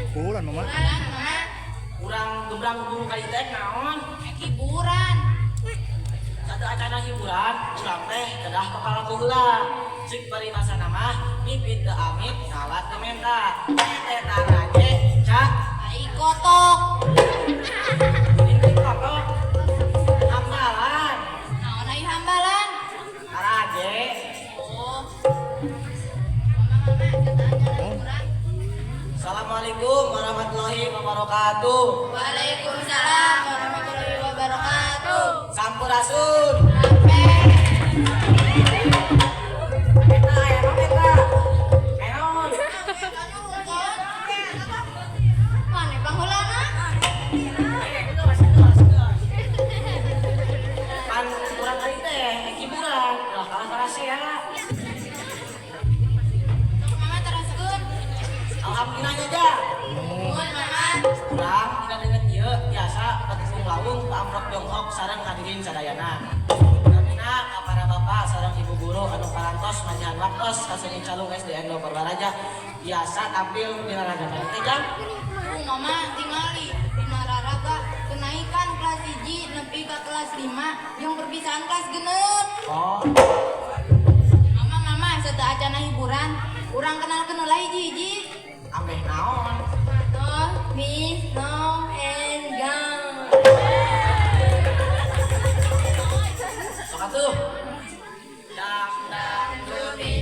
Kulan mama. Kurang gebrang guru kali teh naon? Hiburan. Satu acara hiburan, urang teh kedah kepala heula. Cik bari masana mah mipit teu amit ngalat teu menta. Teh taraje cak Ai kotok. ini kotok. Hambalan. Naon ai hambalan? Taraje. Oh. Mama kita acara hiburan. Assalamualaikum warahmatullahi wabarakatuh. Waalaikumsalam warahmatullahi wabarakatuh. Sampurasun. Sampai. Eta aya mah eta. Enon. Mana panghulana? Pan kurang kali teh hiburan. Ulah kalah rahasia. Mama teraskeun. Alhamdulillahnya aja. Nuhun mama. Kurang tidak dengan ieu biasa petisung lawung amrok Tiongkok sareng hadirin sadayana. Namina ka para bapak sareng ibu guru anu parantos manjahan waktos kaseuning calung SDN Loper Baraja biasa tampil di olahraga teh jang. Mama tingali dina raraga kenaikan kelas 1 nepi ka kelas 5 yang perpisahan kelas genep. Oh, Mama setelah acara hiburan urang kenalkeun heula hiji-hiji. ambeh naon? Toh, Miss No and Gang. Sok atuh. Dang dang Dumi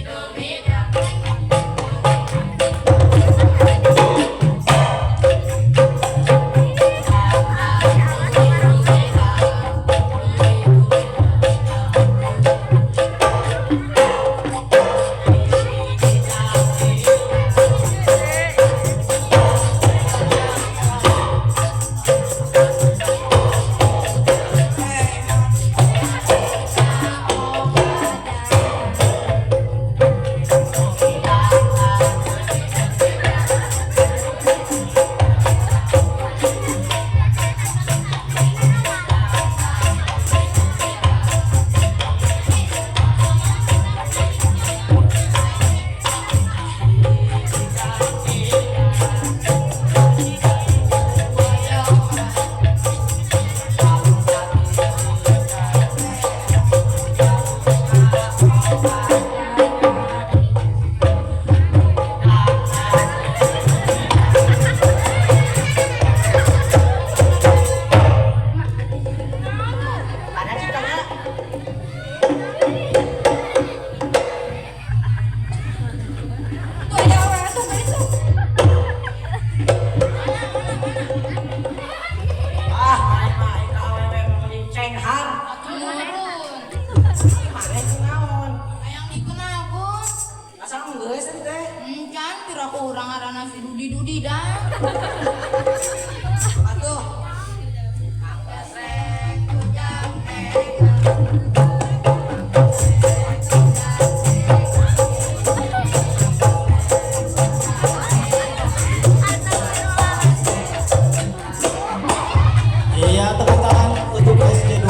Iya, tepuk tangan untuk SD 2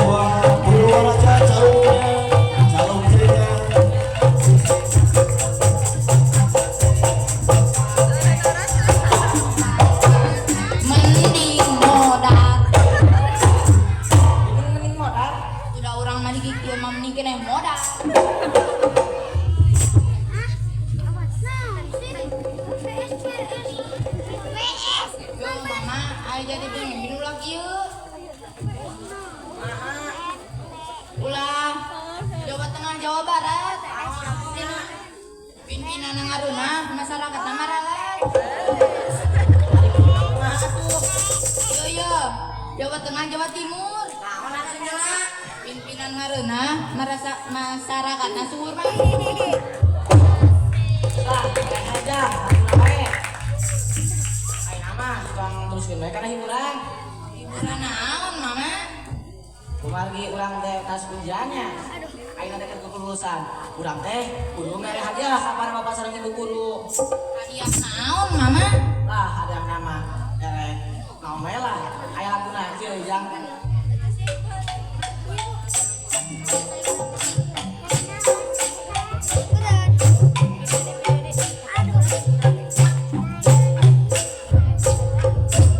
Purwaraja calonnya, calon menterinya. Mending modal. Mending modal. Udah orang mah dikikieu mah mending kena modal. Yo mama, ayo jadi pemimpin ulah kieu. Ulah Jawa Tengah Jawa Barat. Pimpinan ngaruna masyarakat maralat. Yo Jawa Tengah Jawa Timur. Naon atunya? Pimpinan ngareuna merasa masyarakat suhur mah. Lah, keren aja. Atuh wae. Aing mah tukang teruskeun bae kana hiburan. Hiburan naon mama? Kumargi urang teh tas ujiannya. Aing teh keur kelulusan. Urang teh kudu mere hadiah ka para bapak sareng ibu guru. Hadiah naon mama? Lah, hadiah nama. Derek. Naon bae lah. Aya laguna ieu ujang.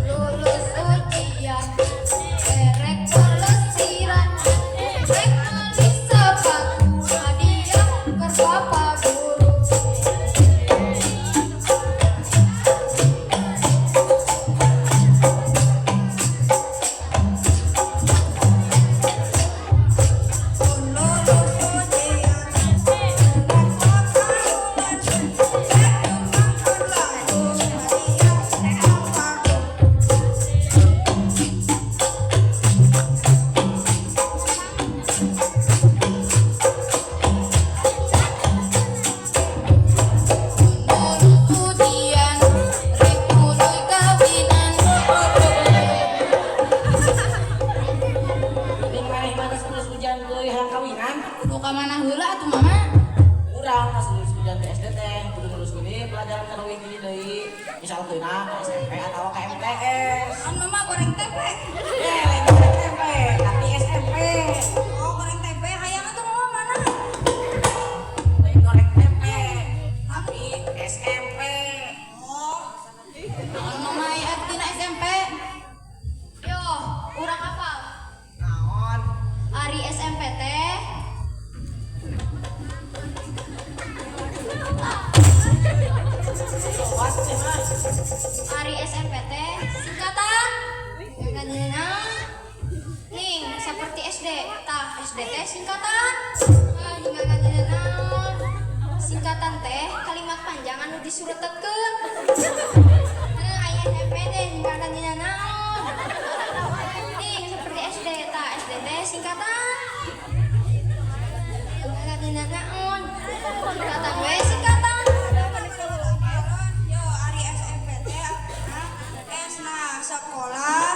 Lulus ujian, erek pelesiran, erek nulis sepatu, hadiah ke bapak guru. Ujian, rek mulai kawinan. Ning maneh mah geus lulus ujian deui hayang kawinan. Kudu ka mana heula atuh mama? Urang pas lulus ujian ke SD teh kudu lulus gini pelajaran kanu wigi deui. Misalkeuna ka SMP atawa ka MTS. Kan mama goreng tempe. Lain goreng tempe, tapi SMP. Oh, goreng tempe hayang atuh mama mana? Lain goreng tempe, tapi SMP. Naon mama aya tina SMP? Yo, urang hafal. Naon? Ari SMP teh Sobat sih mah. Ari SMP teh singkatan. Ganina. Ning seperti SD, tah SD teh singkatan. Ganina. Singkatan teh kalimat panjang anu disuretetkeun. Aya SMP teh singkatan dina naon? Ning seperti SD, tah SD teh singkatan. Singkatan dina naon? Singkatan we singkatan. Yo Ari SMP teh artinya S na sekolah,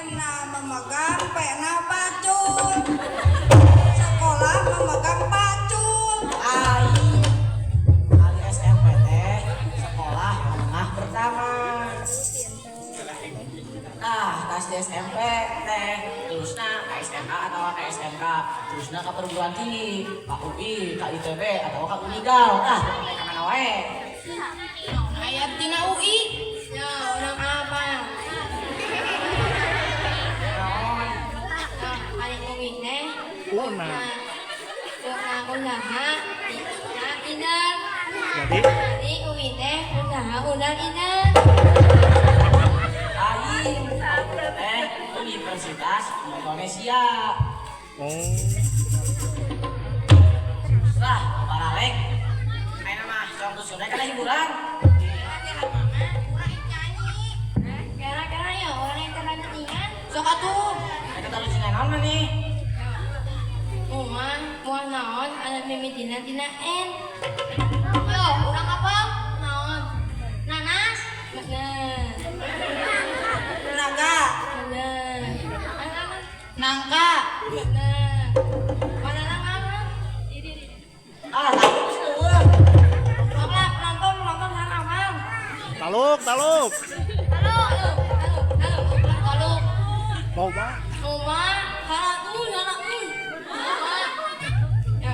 M na memegang, P na pacul. Sekolah memegang pacul. Aing Ali SMP teh sekolah menengah pertama. Nah, tas di SMP teh terusna ke SMA atau ke SMK, terusna ke perguruan tinggi, ke UI, ke ITB atau ke Unigal. Nah, ke mana wae? Aya tina UI. Ya, urang apa? Naon? Ari UI teh. Una. Unaha. Inan. Jadi Ari UI teh unaha inan. Aing teh Universitas Indonesia. Lah, paralek. Ayeuna mah sok terus kana hiburan. Gara-gara ya orang yang kena ketingan. Sok atuh. Kita taruh sini naon mah nih? Muah naon anu mimitina tina N. Yo, urang apa? Naon? Nanas? Bener. Naga, Bener. Nangka? Bener. Mana nangka? Ah, tahu seueur. Sok nonton sana amal. taluk. Halo. Coba, haratu, haratu. Ya.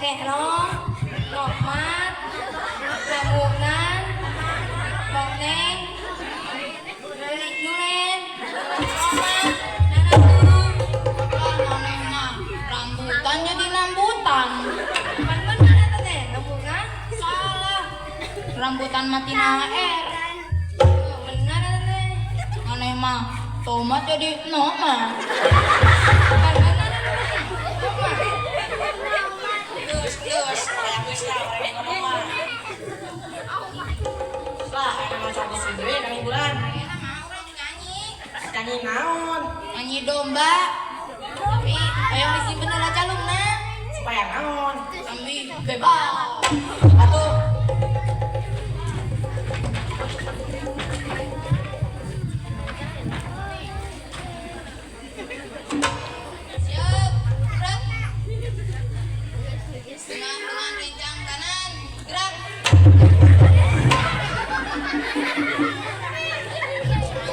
Terong, tomat, labunan, bawang, duren, tomat, rambutan jadi rambutan. Bener teh, rambutan salah. Rambutan mati air. Bener teh. Aneh mah, tomat jadi noma. Geus, kayak geus lah orang ngomong mah. Lah, enak mah coba sendiri nang hiburan. Nyanyi naon? Nyanyi domba. Tapi ayo disimpen heula calungna. Supaya naon? Kami bebas. Atuh. Siap, gerak. Setengah kencang kanan, gerak.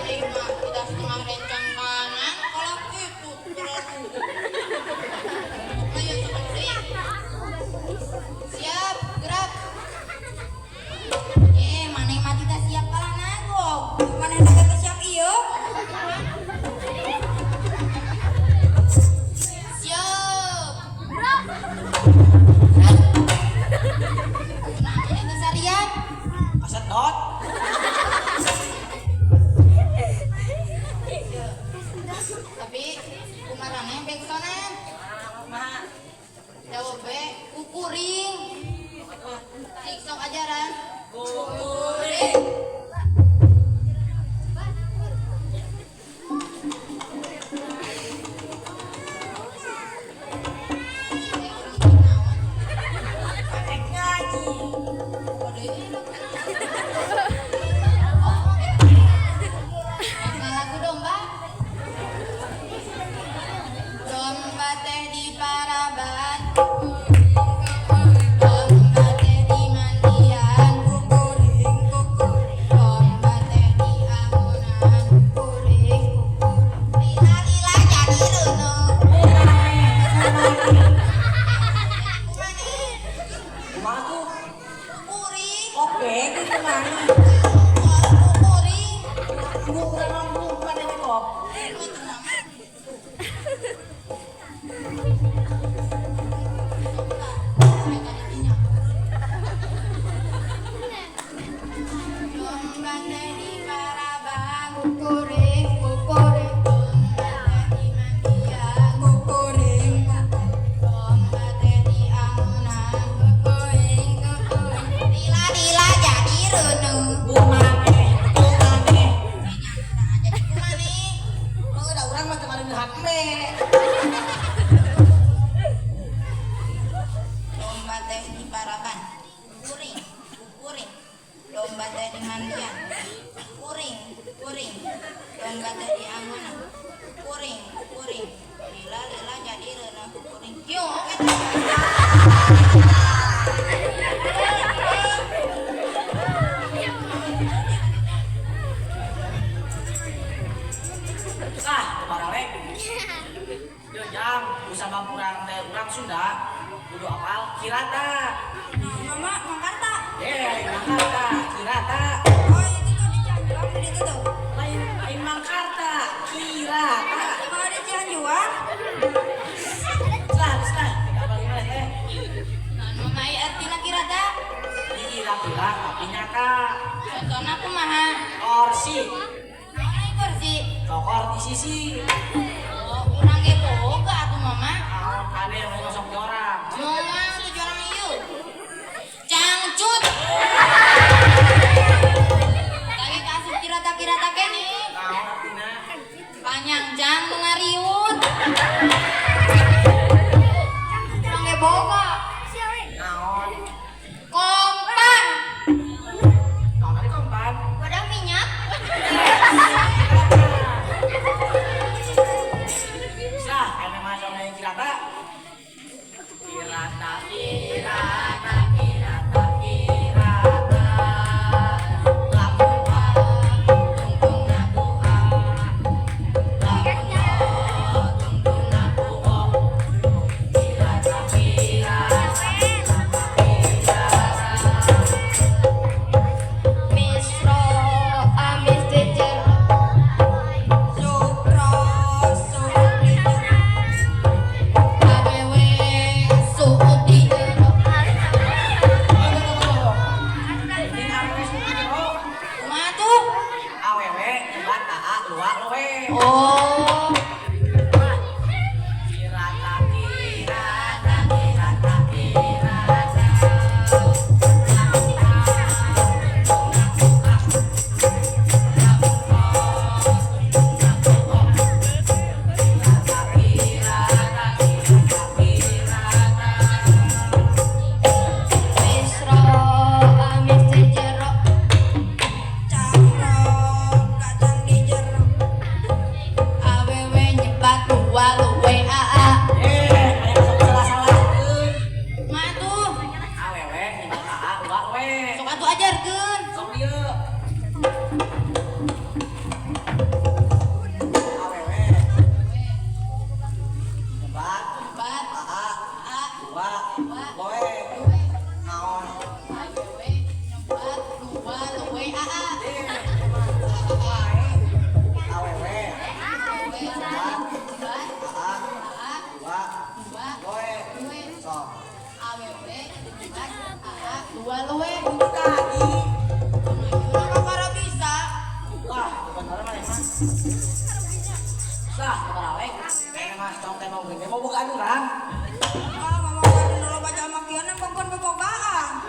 Lima, kita setengah kencang kanan, kalau gitu terlalu. Ayo seperti. Siap, gerak. Mana yang mati tak siap kalah nagok. Mana yang tak siap iya? Siap. Nah, ini sarian. Aset dot. Tapi kumarannya backsound. Mah, Jawab B, kukuring. TikTok ajaran. Kukuring. pakai nyanyi. Lagu domba. Domba teh di paraban. Domba teh di mandian. Domba teh di amunan. Lila-lila jadi leuno. Kumaha tuh? Kuring. Oke, itu gimana? Kuring. Bukan mampu pada kok. Domba teh di paraban. Kuring. Domba teh di mandian. Domba teh di amunan. Lila-lila jadi leuno. Kumane. Jadi kumane. Oh, udah orang mah kemarin hak me. Domba teh di paraban. Kuring. Domba teh di mandian. Kuring. Domba teh di amunan. Kuring. Lila-lila jadi leuno. Kuring. Yo, Ah, paralek. Yo jam, usah kurang teh urang Sunda. Kudu apal kirata. Mama, Mangkarta. Mangkarta, kirata. Oh, itu tuh di Cianjuang, itu tuh. Lain Mangkarta, kirata. Oh, di Cianjuang. Lah, kita balik teh. Mamai artina kirata. Dikira-kira tapi nyata. Contohna kumaha? Orsi, Mana kursi? tokor di sisi. Oh, urang ge boga atuh mama. Ada yang mau ngosok di orang. Mama tujuh orang ieu. Cangcut. Lagi kasih kirata-kirata kene. Nah, artinya Panjang jang nu ngariut. Urang ge boga. naon. Kompan. Naon tadi kompan. Wadah minyak. Lah, kebaraweng. Kayaknya mas cong teh mau gede, mau bukaan orang. Ah, mama gak dulu baca makian yang bukan bebogaan.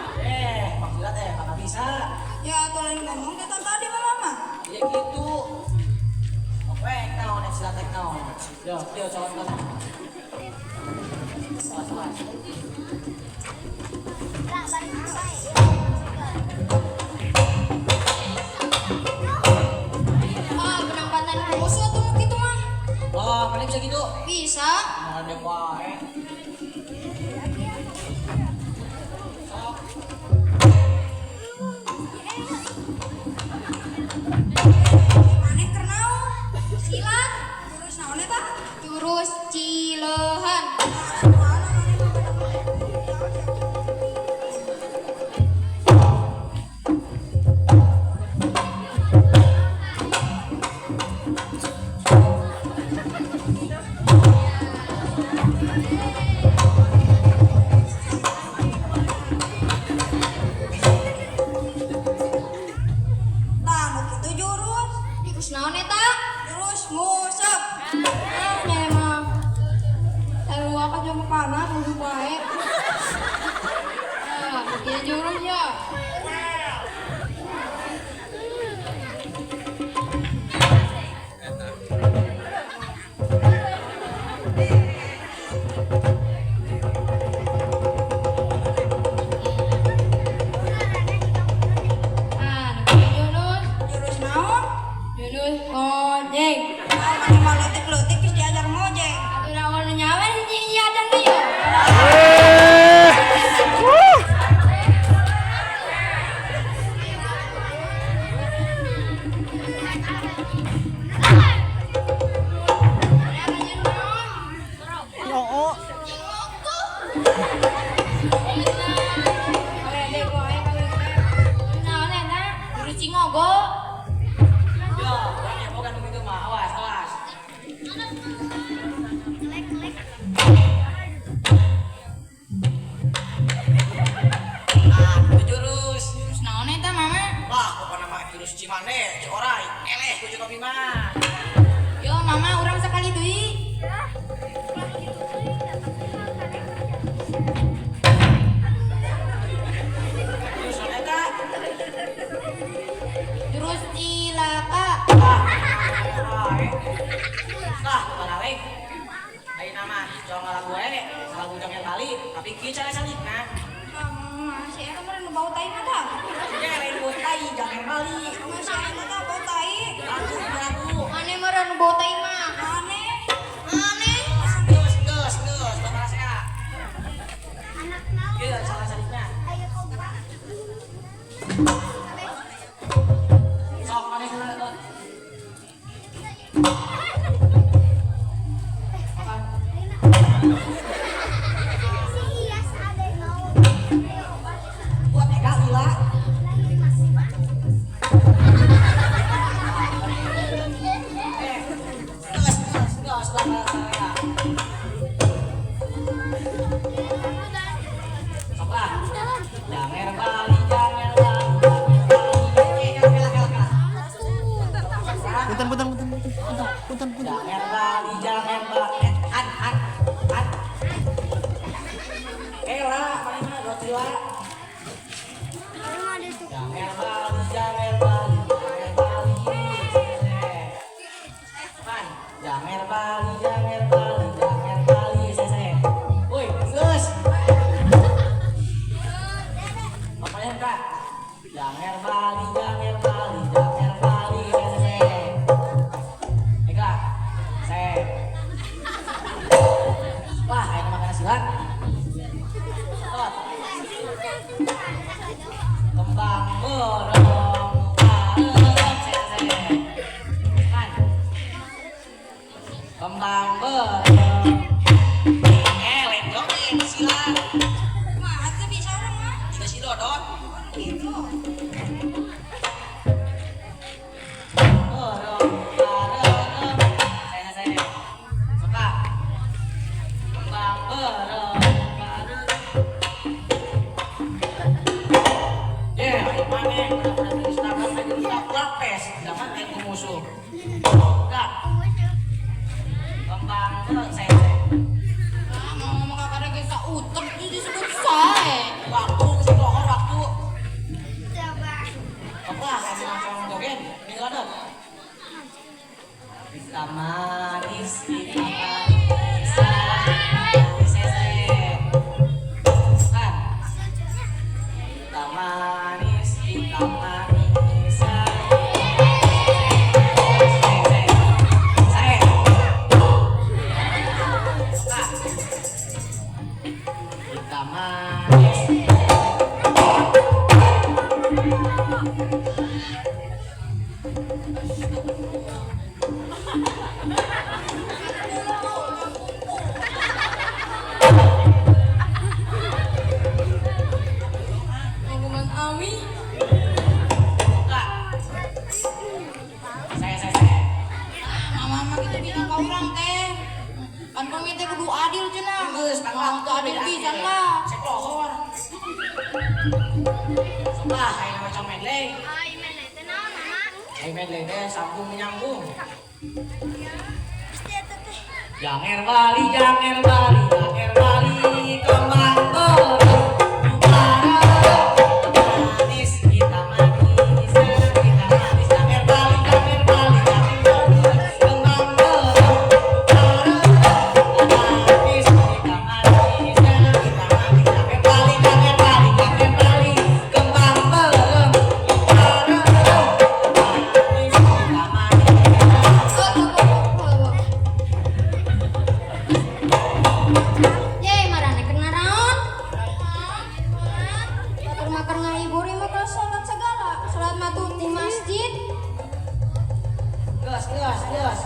Maksudnya teh, mana bisa. Ya, tolong ngomong kita tadi mama. Ya gitu. Oke, naon, sila tek naon. Yo, calon kamu. Mas. Ah, benang pantan musuh tuh gitu mah. Oh, mana bisa gitu? Bisa. Ada wae. Mana kernaon? Silat. Terus naon eta? Jurus Cilehan. Nah, nu kitu jurus. Jurus naon eta? Jurus musep. Ah, memang. Lalu apa coba panah kudu bae. Ah, kieu jurus ya. Ah, kieu jurus. Jurus naon? Jurus ojek. Ah, mana mah leutik-leutik geus diajar ngojek. Atuh lawan nyawa si iya dan dia. Cingogo. Yo, orangnya bukan begitu mah. Awas, awas. Ah, itu jurus. Terus naon eta mama? Wah, pokoknya mah jurus cimande, orai, eleh, kucu kopi mah. Yo mama urang sekali deui. Jurus naon eta? Jurus cilaka. Lah, kebaraweng. Ayeuna mah jong lagu we, lagu jongel Bali, tapi kieu cara salikna. Ah, mama, si eta mah nu bau tai mah tah. Ya, lain buat tai jongel Bali. Mama si eta tah bau tai. Lagu. Ane mah ranu botai mah. Aneh. Geus, bakal saya. Kieu cara salikna. Sok maneh heula. Buat ega heula. Geus bakal saya. Sok lah. Janger Bali, janger Bali. Janger Bali, janger Bali. An. Lah, paling mana dua tiga. Janger Bali, janger Bali, janger Bali. Kan, janger Bali, janger Bali, janger Bali. Sese. Woi, geus. Apa yang kak? Janger Bali, janger Bali, janger Bali. Sese. Eka, se. Wah, ayo makan silat. Kembang borong, kan? Kembang borong. Lain dong silat. Mah, teu bisa urang mah. Juga si Dodot. Gitu. Borong, saya. Suka. Kembang borong. Ya, mana? Udah tulis nama aja lapes. Jangan kayak musuh. Enggak. Kembang saya. Ah, mau kakak ada kisah utek itu disebut sae. Waktu si kohor waktu. Apa kasih langsung joget? Minggu ada. Kita manis, kita manis, kan? Kita manis, kita manis, kita manis. Ngomong Ami. Mama kita bilang kau orang teh. Kan kami teh kudu adil cenah. Geus, Kalau tuh adil pisan lah. Cek lohor. Sumpah, kayak macam medley. Kayak medley teh sambung menyambung. Janger Bali, kembang manis, kita manis, kita manis. Janger Bali, kembang manis, kita manis, kita manis. Janger Bali, kembang manis, kita manis. Yeay, marane kena naon? Makar ngahibur mah kalau salat segala. Salat mah di masjid. Gas,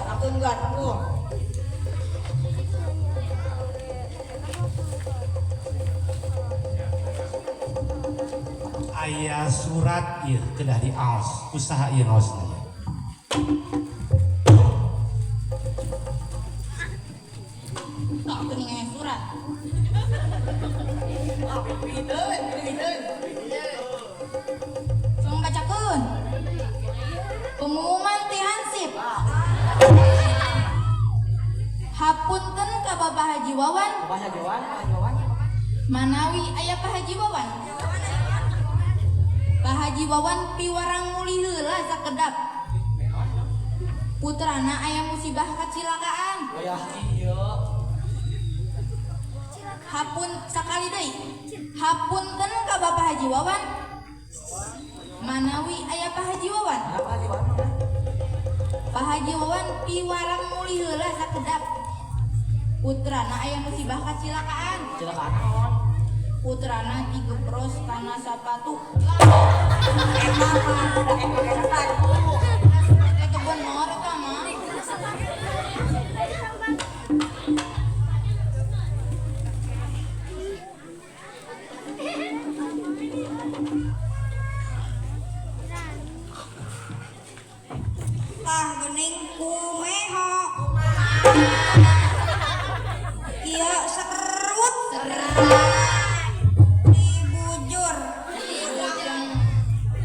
ampun gas, ampun. Aya surat ieu kedah diaos, usaha ieu ngaos aya. Tak geuning aya surat. Coba bacakeun. Pengumuman ti Hansip. Hapunten ka Bapak Haji Wawan Bahasa Jawa. manawi aya Pak Haji Wawan. Pak Haji Wawan piwarang muli heula sakedap. Putrana aya musibah kacilakaan. Wayah ieu. Hapun sakali deui. Hapunten ka Bapak Haji Wawan. Manawi aya Pak Haji Wawan. Apa di mana? Pak Haji Wawan piwarang muli heula sakedap. Putrana aya musibah kacilakaan. Silakan naon? Putrana digebros kana sapatu. Itu bener eta mah. Tah geuning kumeho. Ieu serut dibujur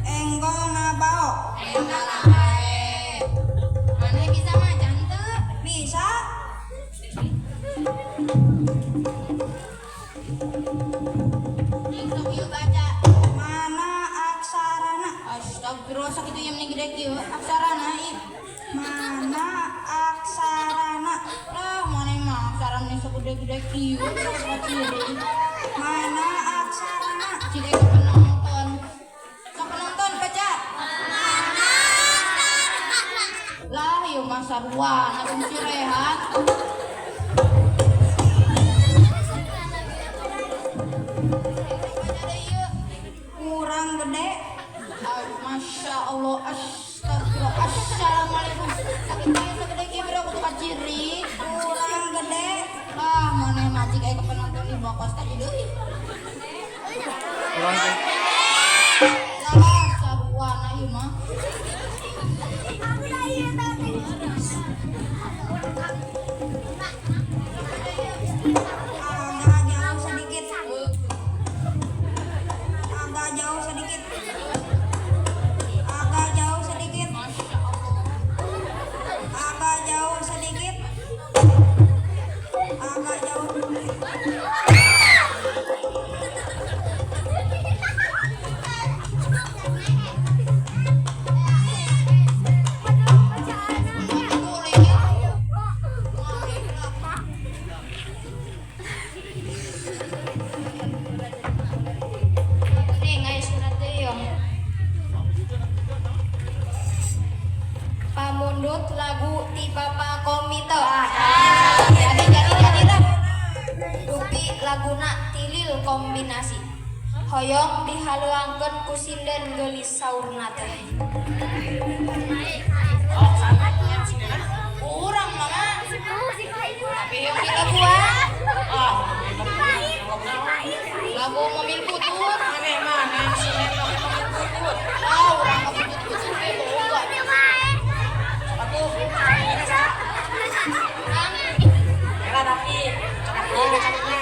enggol nabao. Mana bisa macan teu? Bisa Sok ieu baca. mana aksarana? Astagfirullah sakitu yang mending gede kieu aksarana ieu. Mana aksarana? Lah mana mah aksarana segede-gede kieu sok ciri. Mana aksarana? Ciri ke penonton. Sok penonton baca. Lah ieu mah saruan atuh si Rehan. Baca deui ieu. Kurang gede. Masya Allah, astagfirullah, assalamualaikum. Sakit ieu segede kieu biro kudu kaciri. Kurang gede. Ah, mana mati kayak ke penonton di bokos tadi deui. Salah saruan ieu mah. Agak jauh sedikit. Agak jauh sedikit. Agak jauh sedikit. Masya Allah. dangdut lagu ti Papa Komite. Jadi dah. Dupi laguna tilil kombinasi. Hoyong dihaleuangkeun ku sinden geulis saurna teh. Oh, sama yang sini kan? Urang mama. Tapi yang di laguan. Ah, Lagu mobil putut. mana yang sini mobil putut? Ah, urang mobil putut teh boga. Aku, Urang. Ela tapi, cakapnya.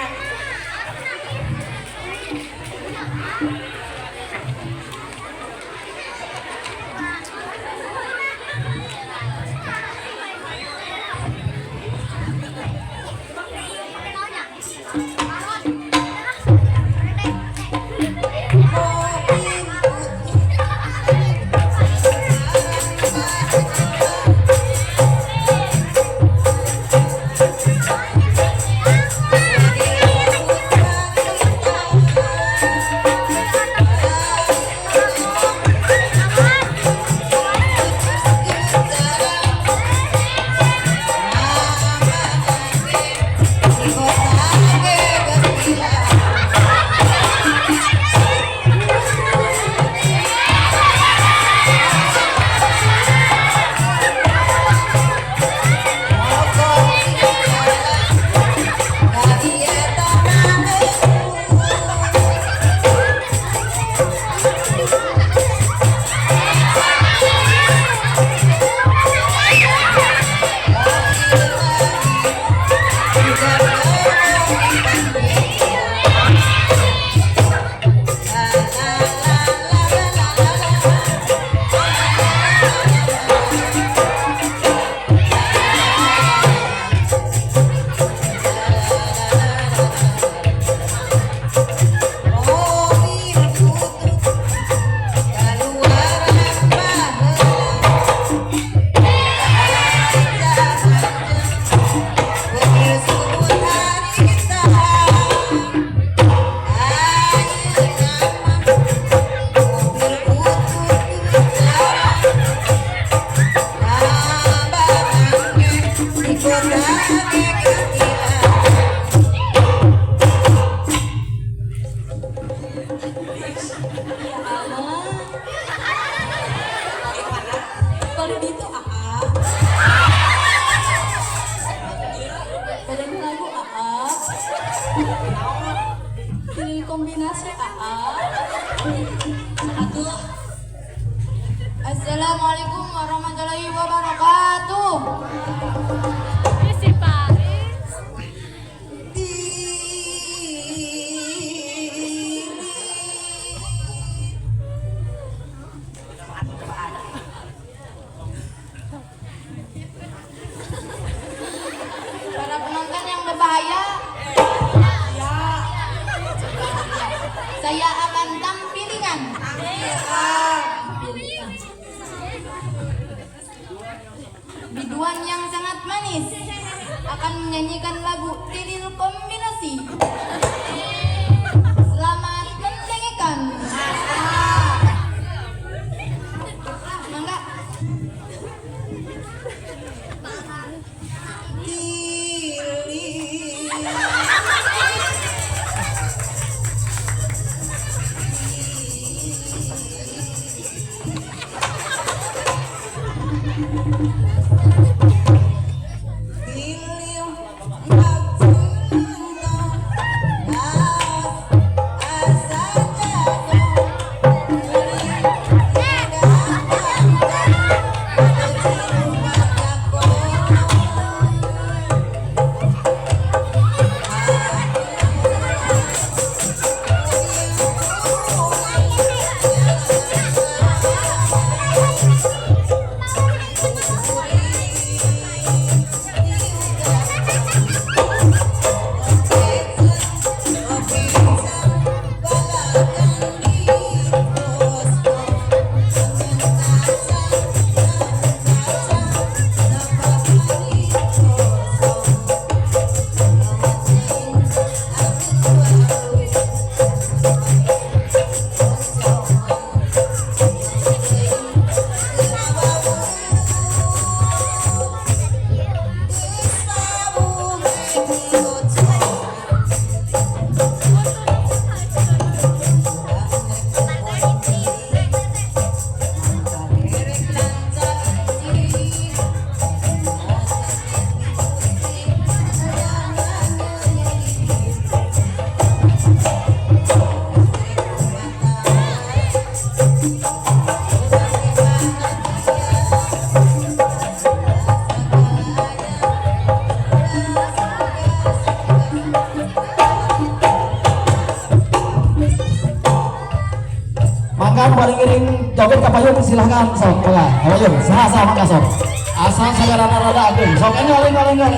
Kombinasi Assalamualaikum warahmatullahi wabarakatuh. Para penonton yang berbahaya, saya akan tampilingan. Biduan yang sangat manis akan menyanyikan lagu Tilil Kombinasi. Selamat mendengarkan. Mangga. joget kapayun silahkan sok bola kapayun saha mangga sok asal sagara rada agung sok enggak ya mangga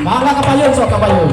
mangga kapayun sok kapayun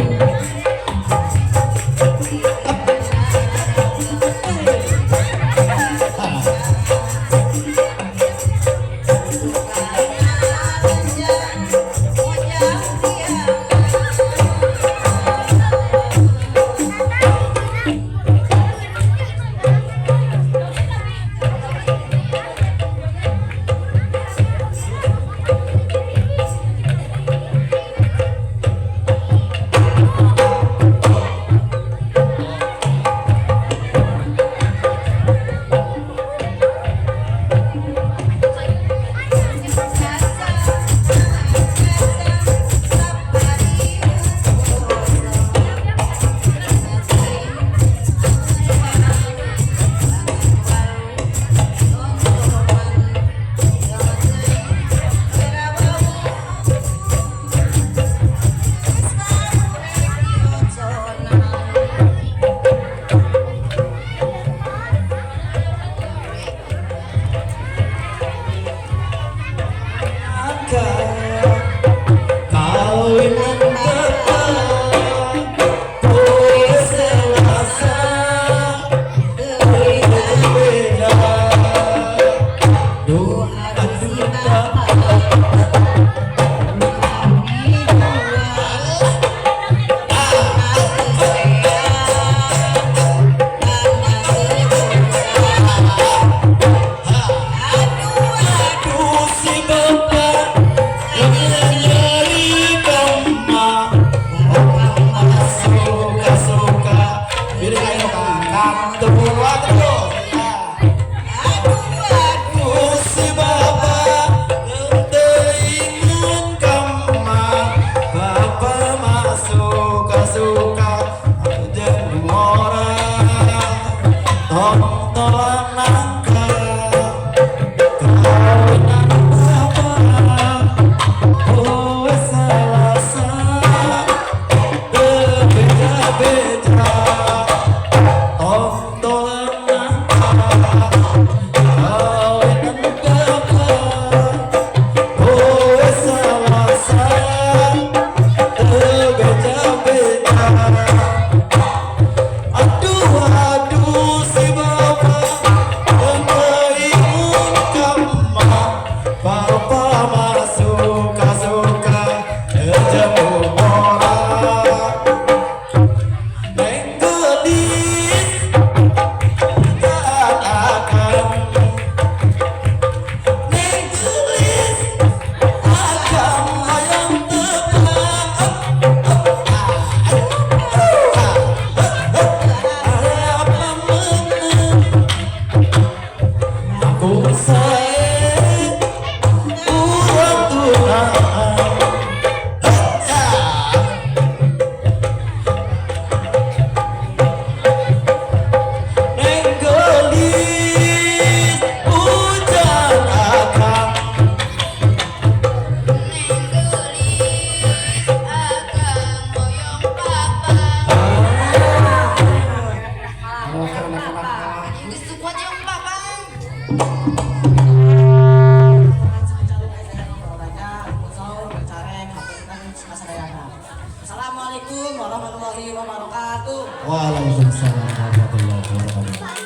Assalamualaikum warahmatullahi wabarakatuh. Waalaikumsalam warahmatullahi wabarakatuh.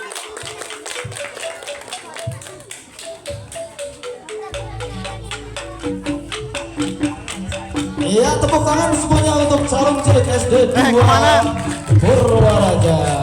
Iya, tepuk tangan semuanya untuk calon cilik SD 2 Purwaraja.